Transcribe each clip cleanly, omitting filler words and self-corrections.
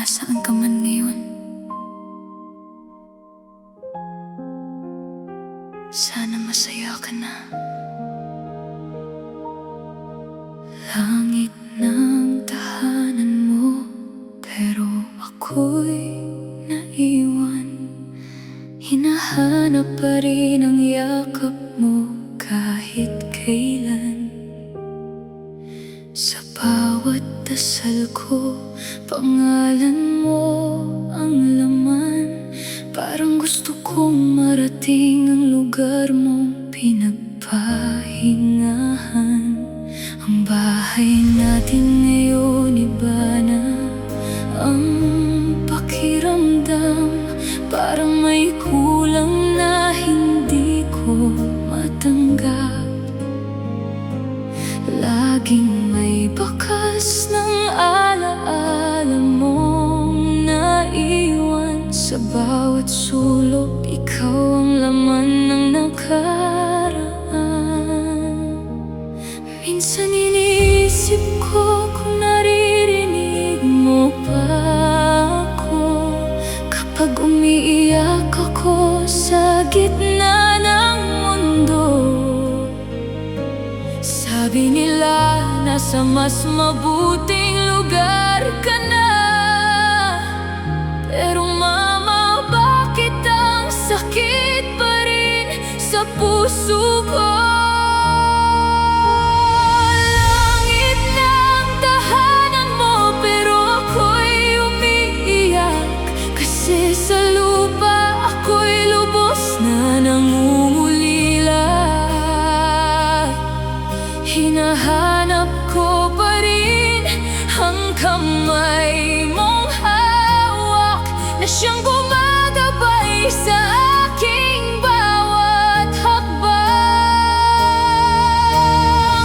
nasaan ka man ngayon. Sana masaya ka na. Langit ng tahanan mo, pero ako'y naiwan. Hinahanap pa rin ang yakap mo kahit kailan. Sa bawat dasal ko, pangalan mo ang laman. Parang gusto kong marating ang lugar mong pinagpahingahan. Ang bahay natin ngayon iba na ang pakiramdam. Parang may kulang na hindi ko matanggap. Laging may bakas ng alaala mong naiwan. Sa bawat sulok, ikaw ang laman ng nakaraan. Minsan iniisip ko kung naririnig mo pa ako kapag umiiyak ako sa gitna ng mundo. Sabi nila nasa mas mabuting lugar ka na, pero mama, bakit ang sakit pa rin sa puso ko? Langit ng tahanan mo, pero ako'y umiiyak. Kasi sa lupa ako'y lubos na nangungulila. Hinahanap ko pa rin ang kamay mong hawak na siyang gumagabay sa aking bawat hakbang.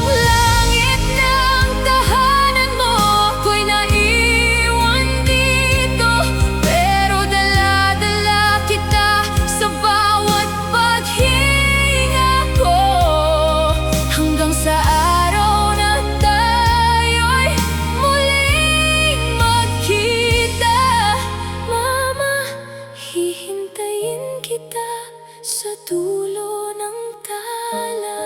Langit ng tahanan mo, ako'y naiwan dito, pero dala-dala kita sa bawat paghinga ko. Hanggang sa araw na tayo'y muling magkita, mama, hihintayin kita sa dulo ng tala.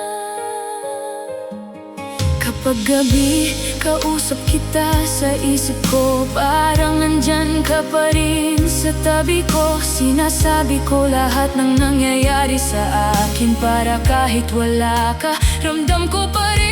Kapag gabi, kausap kita sa isip ko, parang nandyan ka pa rin sa tabi ko. Sinasabi ko lahat ng nangyayari sa akin, para kahit wala ka, ramdam ko pa rin